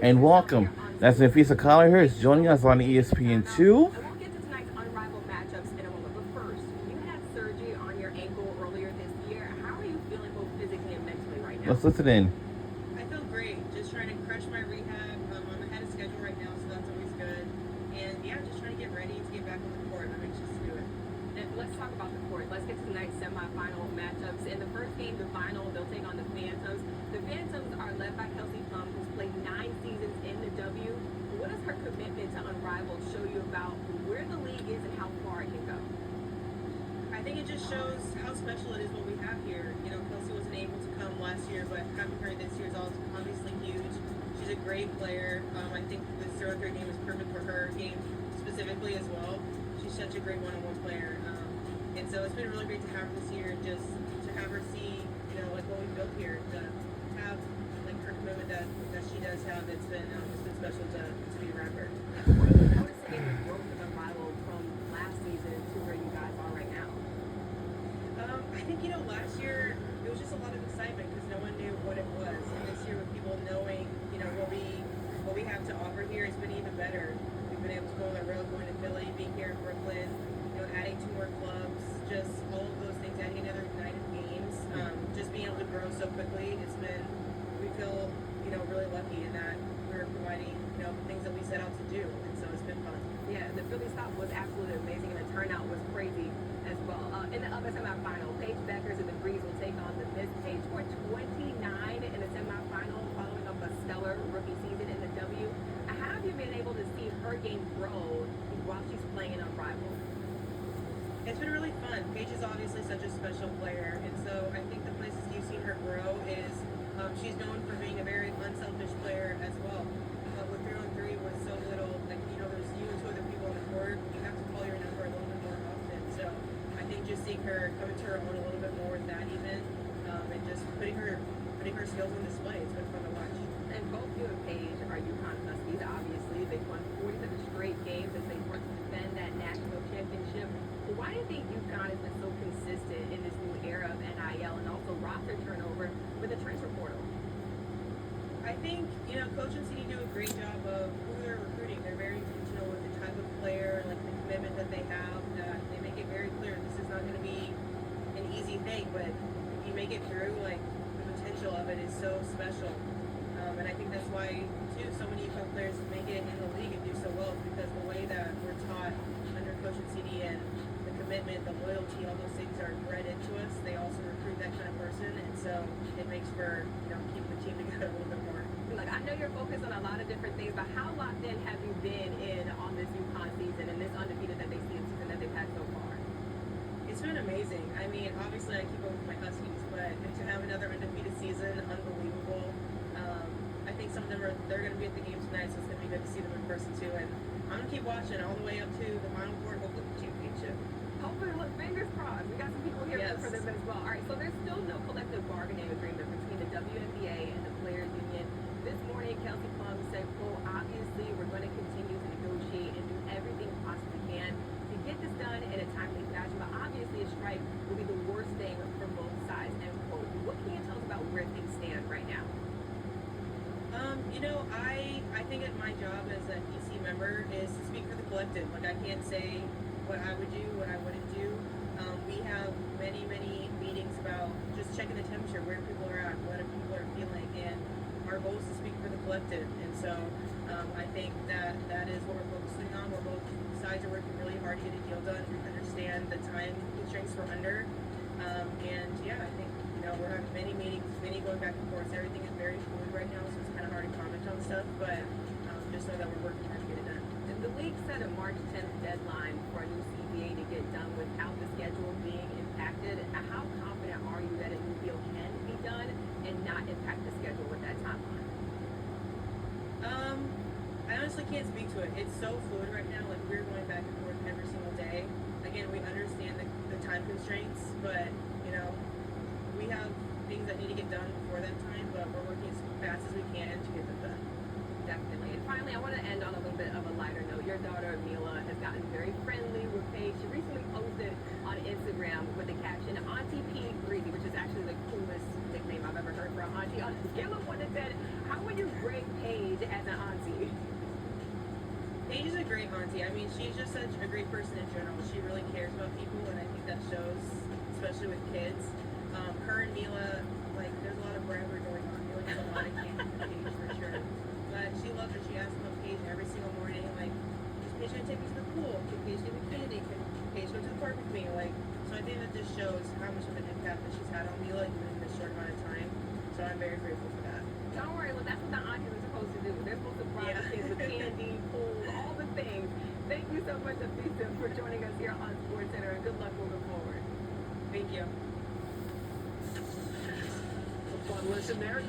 and welcome. That's Nafisa Collier is joining us on ESPN2. And we'll get to tonight's unrivaled matchups in a moment. But first, you had surgery on your ankle earlier this year. How are you feeling both physically and mentally right now? Let's listen in. I feel great. Just trying to crush my rehab. I'm ahead of schedule right now, so that's always good. And yeah, just trying to get ready to get back on the court. I'm anxious to do it. And let's talk about the court. Let's get to tonight's semifinal matchups. In the first game, the final, they'll take on the Phantoms. The Phantoms are led by Kelsey Plum, who's played 9 seasons in the W. What does her commitment to Unrivaled show you about where the league is and how far it can go? I think it just shows how special it is what we have here. You know, Kelsey wasn't able to come last year, but having her this year is obviously huge. She's a great player. I think the Zero-3 game is perfect for her game specifically as well. She's such a great one-on-one player. And so it's been really great to have her this year, just to have her see, you know, like what we built here, to have like her commitment that she does have. It's been special to be around her. What are you noticing in the growth of Unrivaled from last season to where you guys are right now? I think, you know, last year it was just a lot of excitement because no one knew what it was. And this year with people knowing, you know, what we have to offer here, it's been even better. We've been able to go on the road, going to Philly, being here in Brooklyn, you know, adding 2 more clubs, just all of those things, adding another night of games, just being able to grow so quickly. We feel, you know, really lucky in that we're providing, you know, things that we set out to do. And so it's been fun. Yeah, the Philly stop was absolutely amazing, and the turnout was crazy as well. In the other semifinal, Paige Beckers and the Breeze will take on the Miss. Paige scored 29 in the semifinal, following up a stellar rookie season in the W. How have you been able to see her game grow while she's playing in Unrivaled? It's been really fun. Paige is obviously such a special player, and so I think the places you've seen her grow is she's known for being a very unselfish player as well. With 3-on-3 with so little, like, you know, there's you and 2 other people on the court, you have to call your number a little bit more often. So I think just seeing her come into her own a little bit more with that even, and just putting her skills on display, it's been fun to watch. And both you and Paige are UConn Huskies, obviously. They've won 47 straight games as they work to defend that national championship. But why do you think UConn has been so consistent in this new era of NIL and also roster turnover with the transfer portal? I think, you know, Coach and CD do a great job of who they're recruiting. They're very intentional with the type of player, like the commitment that they have. They make it very clear this is not going to be an easy thing, but if you make it through, like, the potential of it is so special. And I think that's why, too, so many UConn players make it in the league and do so well, because the way that we're taught under Coach and CD and the commitment, the loyalty, all those things are bred into us. They also recruit that kind of person, and so it makes for, you know, keeping the team together a little bit more. Like, I know you're focused on a lot of different things, but how locked in have you been in on this UConn season and this undefeated that that they've had so far? It's been amazing. I mean, obviously I keep up with my Huskies, but to have another undefeated season, unbelievable. I think some of them they're going to be at the game tonight, so it's going to be good to see them in person too. And I'm going to keep watching all the way up to the Final Four, hopefully the championship. Hopefully, look, fingers crossed. We got some people here Yes. for them as well. All right, so there's still no collective bargaining agreement between the WNBA and the Players Union. This morning, Kelsey Plum said, quote, obviously, we're going to continue to negotiate and do everything we possibly can to get this done in a timely fashion, but obviously a strike will be the worst thing for both sides, end quote. What can you tell us about where things stand right now? You know, I think that my job as an EC member is to speak for the collective. Like, I can't say what I would do, what I wouldn't do. We have many meetings about just checking the temperature, where people are at, what people are feeling, and our goal is to speak for the collective. And so I think that is what we're focusing on. We're both sides are working really hard to get a deal done. We understand the time constraints we're under. And yeah, I think, you know, we're having many meetings, many going back and forth. Everything is very fluid right now, so it's kind of hard to comment on stuff, but just know that we're working hard to get it done. And the league set a March 10th deadline for a new CBA to get done without the schedule being impacted. How confident are you that a new deal can be done and not impact the schedule with that timeline? I honestly can't speak to it. It's so fluid right now. Like, we're going back and forth every single day. Again, we understand the time constraints, but, you know, we have things that need to get done before that time, but we're working as fast as we can to get them done. Definitely. And finally, I want to end on a little bit of a lighter note. Your daughter, Mila, has gotten very friendly with Paige. She recently posted on Instagram with the caption, Auntie P. Breezy, which is actually the coolest nickname I've ever heard for an auntie. On a scale of 1 to 10, how would you grade Paige Paige as an auntie? Paige is a great auntie. I mean, she's just such a great person in general. She really cares about people, and I think that shows, especially with kids. Her and Mila, like, there's a lot of bribery going on. Mila gets a lot of candy from Paige for sure. But she loves her. She asks about Paige every single morning. Like, is Paige gonna take me to the pool? Can Paige give me candy? Can Paige go to the park with me? Like, so I think that just shows how much of an impact that she's had on Mila even in this short amount of time. So I'm very grateful for that. Don't worry, well, that's what the aunties are supposed to do. They're supposed to bribe the kids with candy, pool, all the things. Thank you so much, Afisa, for joining us here on SportsCenter, and good luck moving forward. Thank you. Fun listen there.